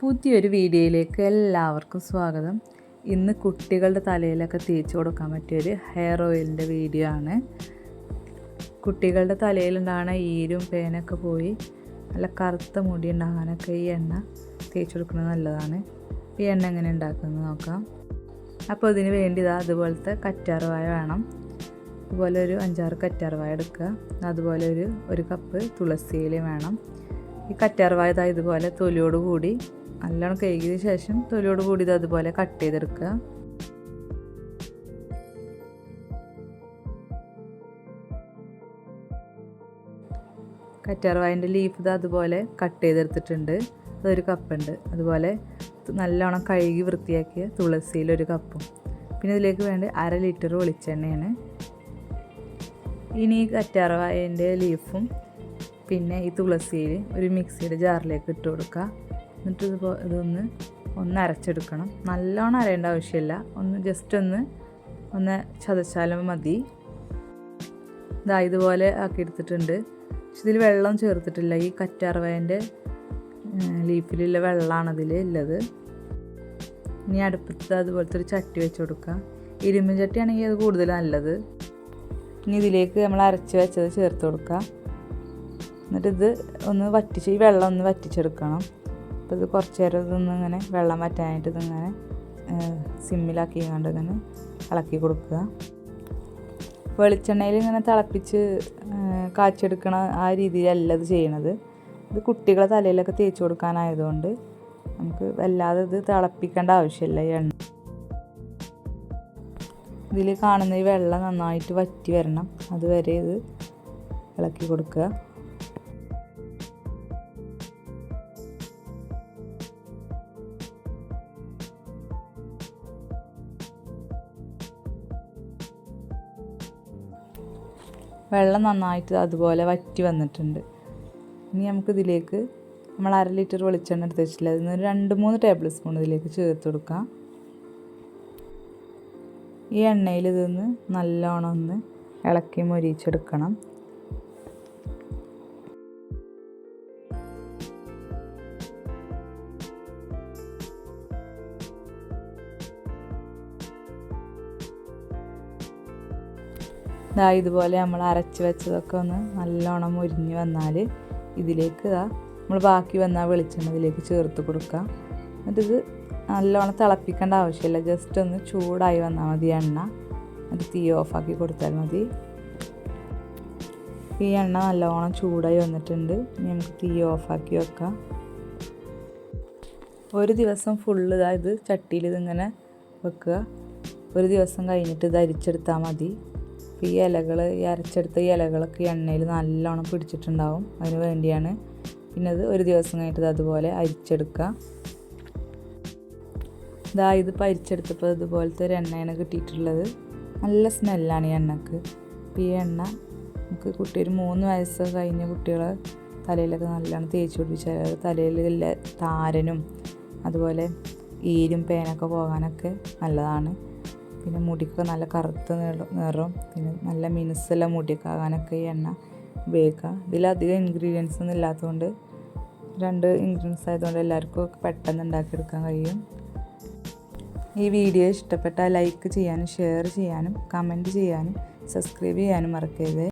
പുതിയൊരു വീഡിയോയിലേക്ക് എല്ലാവർക്കും സ്വാഗതം. ഇന്ന് കുട്ടികളുടെ തലയിലൊക്കെ തേച്ച് കൊടുക്കാൻ പറ്റിയൊരു ഹെയർ ഓയിലിൻ്റെ വീഡിയോ ആണ്. കുട്ടികളുടെ തലയിലുണ്ടാകുന്ന ഈരും പേനൊക്കെ പോയി നല്ല കറുത്ത മുടി ഉണ്ടാകാനൊക്കെ ഈ എണ്ണ തേച്ച് കൊടുക്കുന്നത് നല്ലതാണ്. ഈ എണ്ണ എങ്ങനെ ഉണ്ടാക്കുന്നത് നോക്കാം. അപ്പോൾ ഇതിന് വേണ്ടി അതുപോലത്തെ കറ്റാർവാഴ വേണം. അതുപോലെ ഒരു 5-6 കറ്റാർവാഴ എടുക്കുക. അതുപോലെ ഒരു കപ്പ് തുളസിയില വേണം. ഈ കറ്റാർവാഴ ഇതുപോലെ തൊലിയോട് കൂടി നല്ലോണം കഴുകിയ ശേഷം തൊലിയോട് കൂടി അതുപോലെ കട്ട് ചെയ്തെടുക്കുക. കറ്റാർവാഴൻ്റെ ലീഫ് അതുപോലെ കട്ട് ചെയ്തെടുത്തിട്ടുണ്ട്. അതൊരു കപ്പുണ്ട്. അതുപോലെ നല്ലോണം കഴുകി വൃത്തിയാക്കിയ തുളസിയിൽ ഒരു കപ്പും. പിന്നെ ഇതിലേക്ക് വേണ്ട 1/2 ലിറ്റർ വെളിച്ചെണ്ണയാണ്. ഇനി ഈ കറ്റാർവാഴൻ്റെ ലീഫും പിന്നെ ഈ തുളസിയിൽ ഒരു മിക്സിയുടെ ജാറിലേക്ക് ഇട്ട് കൊടുക്കുക. എന്നിട്ട് ഇതൊന്ന് അരച്ചെടുക്കണം. നല്ലോണം അരയേണ്ട ആവശ്യമില്ല, ജസ്റ്റ് ഒന്ന് ചതച്ചാലും മതി. ഇതുപോലെ ആക്കിയെടുത്തിട്ടുണ്ട്. പക്ഷെ ഇതിൽ വെള്ളം ചേർത്തിട്ടില്ല. ഈ കറ്റാർവാഴൻ്റെ ലീഫിലുള്ള വെള്ളമാണ് ഇതിൽ ഉള്ളത്. ഇനി അടുപ്പത്ത് അതുപോലത്തെ ഒരു ചട്ടി വെച്ച് കൊടുക്കുക. ഇരുമ്പ് ചട്ടിയാണെങ്കിൽ അത് കൂടുതൽ നല്ലത്. ഇനി ഇതിലേക്ക് നമ്മൾ അരച്ച് വെച്ചത് ചേർത്ത് കൊടുക്കുക. എന്നിട്ട് ഇത് ഈ വെള്ളം ഒന്ന് വറ്റിച്ചെടുക്കണം. അപ്പോൾ ഇത് കുറച്ച് നേരം ഇങ്ങനെ വെള്ളം വറ്റാനായിട്ട് ഇതിങ്ങനെ സിമ്മിലാക്കി ഇങ്ങനെ ഇളക്കി കൊടുക്കുക. വെളിച്ചെണ്ണയിൽ ഇങ്ങനെ തിളപ്പിച്ച് കാച്ചെടുക്കണ ആ രീതിയിലല്ല ഇത് ചെയ്യണത്. ഇത് കുട്ടികളെ തലയിലൊക്കെ തേച്ച് കൊടുക്കാനായതുകൊണ്ട് നമുക്ക് വല്ലാതെ ഇത് തിളപ്പിക്കേണ്ട ആവശ്യമില്ല. ഈ എണ്ണ ഇതിൽ കാണുന്ന ഈ വെള്ളം നന്നായിട്ട് വറ്റി വരണം. അതുവരെ ഇത് ഇളക്കി കൊടുക്കുക. വെള്ളം നന്നായിട്ട് അതുപോലെ വറ്റി വന്നിട്ടുണ്ട്. ഇനി നമുക്കിതിലേക്ക് നമ്മൾ 1/2 ലിറ്റർ വെളിച്ചെണ്ണ എടുത്ത് വെച്ചില്ല, അതിൽ നിന്ന് 2-3 ടേബിൾ സ്പൂൺ ഇതിലേക്ക് ചേർത്ത് കൊടുക്കാം. ഈ എണ്ണയിൽ ഇതൊന്ന് നല്ലോണം ഇളക്കി മൊരിച്ചെടുക്കണം. ഇതുപോലെ നമ്മൾ അരച്ച് വെച്ചതൊക്കെ നല്ലോണം മുരിഞ്ഞ് വന്നാൽ ഇതിലേക്ക് നമ്മൾ ബാക്കി വന്ന വെളിച്ചെണ്ണ ഇതിലേക്ക് ചേർത്ത് കൊടുക്കുക. എന്നിട്ട് ഇത് നല്ലോണം തിളപ്പിക്കേണ്ട ആവശ്യമില്ല, ജസ്റ്റ് ഒന്ന് ചൂടായി വന്നാൽ മതി എണ്ണ. എന്നിട്ട് തീ ഓഫാക്കി കൊടുത്താൽ മതി. ഈ എണ്ണ നല്ലോണം ചൂടായി വന്നിട്ടുണ്ട്. ഇനി നമുക്ക് തീ ഓഫാക്കി വെക്കാം. ഒരു ദിവസം ഫുള്ള് ഇത് ചട്ടിയിൽ ഇതിങ്ങനെ വെക്കുക. ഒരു ദിവസം കഴിഞ്ഞിട്ട് ഇത് അരിച്ചെടുത്താൽ മതി. ഈ അരച്ചെടുത്ത ഇലകളൊക്കെ എണ്ണയിൽ നല്ലോണം പിടിച്ചിട്ടുണ്ടാവും, അതിന് വേണ്ടിയാണ്. പിന്നെ ഇത് ഒരു ദിവസം കഴിഞ്ഞിട്ട് അതുപോലെ അരിച്ചെടുക്കുക. ഇതിപ്പോൾ അരിച്ചെടുത്തപ്പോൾ ഇതുപോലത്തെ ഒരു എണ്ണയാണ് കിട്ടിയിട്ടുള്ളത്. നല്ല സ്മെല്ലാണ് ഈ എണ്ണക്ക്. അപ്പോൾ ഈ എണ്ണ നമുക്ക് ഒരു 3 വയസ്സ് കഴിഞ്ഞ കുട്ടികളെ തലയിലൊക്കെ നല്ലോണം തേച്ച് പിടിപ്പിച്ചാൽ തലയിലുള്ള താരനും അതുപോലെ ഈരും പേനൊക്കെ പോകാനൊക്കെ നല്ലതാണ്. പിന്നെ മുടിക്കൊക്കെ നല്ല കറുത്ത നിറം, പിന്നെ നല്ല മിനുസുള്ള മുടിയൊക്കെ ആകാനൊക്കെ ഈ എണ്ണ ഉപയോഗിക്കുക. ഇതിലധികം ഇൻഗ്രീഡിയൻസ് ഒന്നും ഇല്ലാത്തതുകൊണ്ട് 2 ഇൻഗ്രീഡിയൻസ് ആയതുകൊണ്ട് എല്ലാവർക്കും പെട്ടെന്ന് ഉണ്ടാക്കിയെടുക്കാൻ കഴിയും. ഈ വീഡിയോ ഇഷ്ടപ്പെട്ടാൽ ലൈക്ക് ചെയ്യാനും ഷെയർ ചെയ്യാനും കമൻറ്റ് ചെയ്യാനും സബ്സ്ക്രൈബ് ചെയ്യാനും മറക്കരുത്.